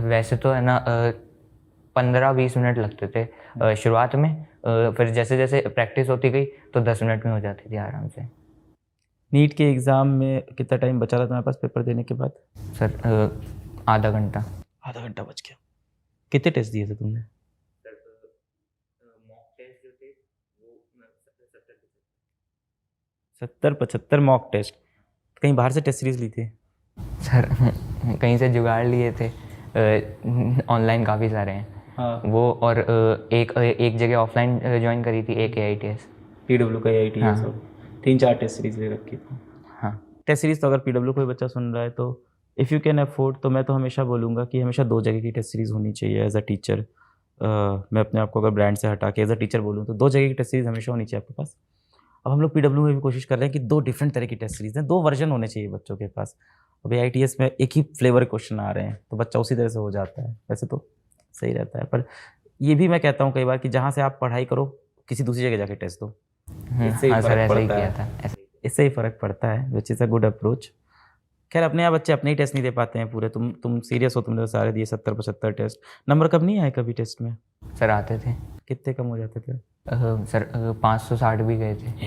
वैसे तो है ना 15-20 मिनट लगते थे शुरुआत में, फिर जैसे जैसे प्रैक्टिस होती गई तो 10 मिनट में हो जाती थी आराम से। नीट के एग्ज़ाम में कितना टाइम बचा था तुम्हारे पास पेपर देने के बाद? सर आधा घंटा बच गया। कितने टेस्ट दिए थे तुमने? सर मॉक टेस्ट जो थे वो 70-75 मॉक टेस्ट। कहीं बाहर से टेस्ट सीरीज ली थी? सर कहीं से जुगाड़ लिए थे, ऑनलाइन काफ़ी सारे हैं। हाँ। वो और एक जगह ऑफलाइन ज्वाइन करी थी, एक AITS, PW का AITS। हाँ। 3-4 टेस्ट सीरीज ले रखी थी। हाँ, टेस्ट सीरीज तो अगर PW कोई बच्चा सुन रहा है तो इफ़ यू कैन अफोर्ड, तो मैं तो हमेशा बोलूँगा कि हमेशा 2 जगह की टेस्ट सीरीज़ होनी चाहिए एज अ टीचर। मैं अपने आप को अगर ब्रांड से हटा के एज अ टीचर बोलूँ तो 2 जगह की टेस्ट सीरीज हमेशा होनी चाहिए आपके पास। अब हम लोग पीडब्ल्यू में भी कोशिश कर रहे हैं कि 2 डिफरेंट तरह की टेस्ट सीरीज हैं, 2 वर्जन होने चाहिए बच्चों के पास। अभी ITS में एक ही फ्लेवर क्वेश्चन आ रहे हैं तो बच्चा उसी तरह से हो जाता है, वैसे तो सही रहता है। पर ये भी मैं कहता हूँ कई बार कि जहाँ से आप पढ़ाई करो किसी दूसरी जगह जाके टेस्ट दो, इससे ही हाँ सर, फर्क ऐसा ही पड़ता किया है, था। इससे ही फर्क पड़ता है, which is a good approach. खैर अपने यहाँ बच्चे अपने ही टेस्ट नहीं दे पाते हैं पूरे, तुम सीरियस हो, तुमने तो सारे दिए 70-75 टेस्ट। नंबर कब नहीं आए कभी टेस्ट में? सर आते थे कितने कम हो जाते थे? सर 560 भी गए थे।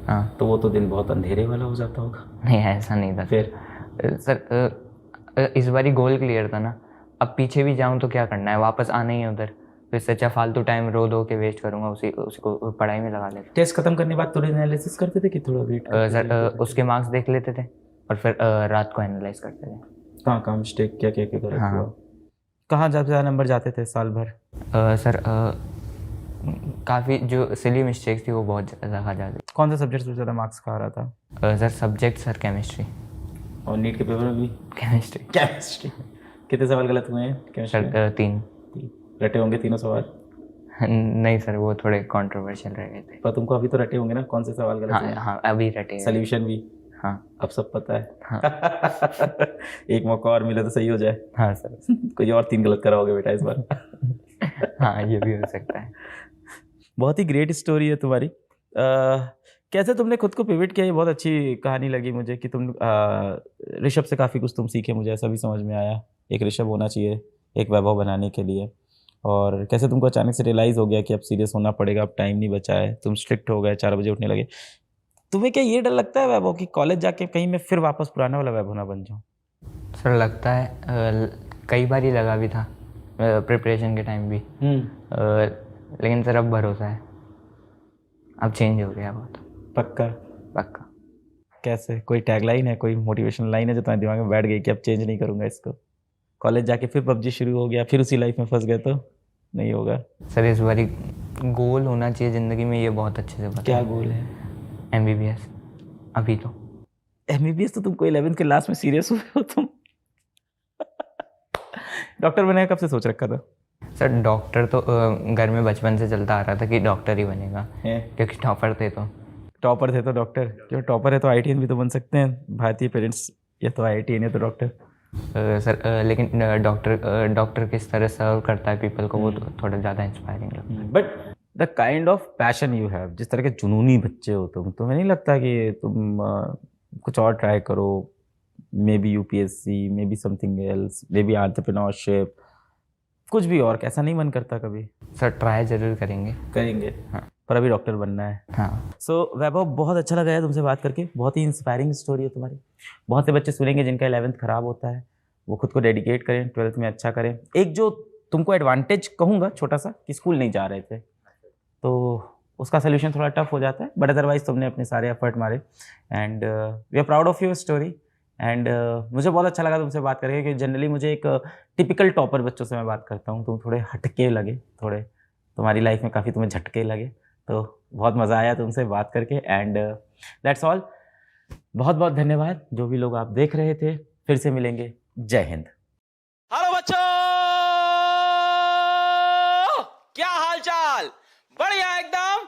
हाँ, तो वो तो दिन बहुत अंधेरे वाला हो जाता होगा। नहीं ऐसा नहीं था फिर सर इस बारी गोल क्लियर था ना, अब पीछे भी जाऊँ तो क्या करना है, वापस आना ही है उधर, तो इससे अच्छा फालतू टाइम रो धो के वेस्ट करूँगा, उसको पढ़ाई में लगा लेता। टेस्ट खत्म करने के बाद थोड़ा एनालिसिस करते थे कि थोड़ा वेट सर उसके मार्क्स देख लेते थे और फिर रात को एनालाइज करते थे। कहाँ मिस्टेक क्या क्या क्या हाँ। हुआ, कहाँ ज़्यादा नंबर जाते थे साल भर? सर काफ़ी जो सिली मिस्टेक्स थी वो बहुत ज़्यादा खा जाती। कौन सा सब्जेक्ट सबसे ज़्यादा मार्क्स खा रहा था? Sir subject sir chemistry. और नीट के पेपर में भी केमिस्ट्री कितने सवाल गलत हुए हैं केमिस्ट्री में? सर 3 रटे होंगे तीनों सवाल? नहीं सर, वो थोड़े कंट्रोवर्शियल रह गए थे। पर तुमको अभी तो रटे होंगे ना कौन से सवाल गलत हुए? हाँ अभी रटे। सोल्यूशन भी? हाँ अब सब पता है। हाँ। एक मौका और मिले तो सही हो जाए। हाँ सर। कोई और 3 गलत कराओगे बेटा इस बार। हाँ ये भी हो सकता है। बहुत ही ग्रेट स्टोरी है तुम्हारी। कैसे तुमने खुद को पिवट किया, ये बहुत अच्छी कहानी लगी मुझे कि तुम ऋषभ से काफ़ी कुछ तुम सीखे, मुझे ऐसा भी समझ में आया। एक ऋषभ होना चाहिए एक वैभव बनाने के लिए, और कैसे तुमको अचानक से रियलाइज़ हो गया कि अब सीरियस होना पड़ेगा, अब टाइम नहीं बचा है, तुम स्ट्रिक्ट हो गए, 4 बजे उठने लगे। तुम्हें क्या ये डर लगता है वैभव कि कॉलेज जाके कहीं मैं फिर वापस पुराने वाला वैभव ना बन जाऊँ? सर लगता है, कई बार ही लगा भी था प्रिपरेशन के टाइम भी, लेकिन सर अब भरोसा है, अब चेंज हो गया बहुत। पक्का? पक्का। कैसे, कोई टैगलाइन है, कोई मोटिवेशनल लाइन है जो तुम्हारे दिमाग में बैठ गई कि अब चेंज नहीं करूँगा इसको? कॉलेज जाके फिर PUBG शुरू हो गया, फिर उसी लाइफ में फंस गए तो नहीं होगा? सर इस बारी गोल होना चाहिए ज़िंदगी में, ये बहुत अच्छे से पता। क्या गोल है? MBBS। अभी तो MBBS तो तुमको 11th के लास्ट में सीरियस हुए हो तुम। डॉक्टर बनने का कब से सोच रखा था? सर डॉक्टर तो घर में बचपन से चलता आ रहा था कि डॉक्टर ही बनेगा, क्योंकि टॉपर थे तो डॉक्टर, क्यों टॉपर है तो IITian भी तो बन सकते हैं भारतीय पेरेंट्स, या तो IITian है तो डॉक्टर। सर लेकिन डॉक्टर किस तरह सर्व करता है पीपल को, वो तो थोड़ा ज़्यादा इंस्पायरिंग लगता है। But the kind of passion you have, जिस तरह के जुनूनी बच्चे हो तुम, तुम्हें नहीं लगता कि तुम कुछ और ट्राई करो? May be UPSC, may be something else, may be entrepreneurship, कुछ भी और, कैसा नहीं मन करता कभी? सर ट्राई जरूर करेंगे। हाँ, पर अभी डॉक्टर बनना है। हाँ। सो वैभव, बहुत अच्छा लगा है तुमसे बात करके, बहुत ही इंस्पायरिंग स्टोरी है तुम्हारी। बहुत से बच्चे सुनेंगे जिनका 11th खराब होता है, वो खुद को डेडिकेट करें, 12th में अच्छा करें। एक जो तुमको एडवांटेज कहूँगा छोटा सा, कि स्कूल नहीं जा रहे थे, तो उसका सोल्यूशन थोड़ा टफ हो जाता है, बट अदरवाइज तुमने अपने सारे एफर्ट मारे, and we are proud of your story. And मुझे बहुत अच्छा लगा तुमसे बात करके, क्योंकि जनरली मुझे एक टिपिकल टॉपर बच्चों से मैं बात करता हूँ, तुम थोड़े हटके लगे, थोड़े तुम्हारी लाइफ में काफ़ी तुम्हें झटके लगे, तो बहुत मज़ा आया तुमसे बात करके। एंड दैट्स ऑल, बहुत बहुत धन्यवाद जो भी लोग आप देख रहे थे, फिर से मिलेंगे, जय हिंद। हेलो बच्चों, क्या हाल चाल? बढ़िया एकदम।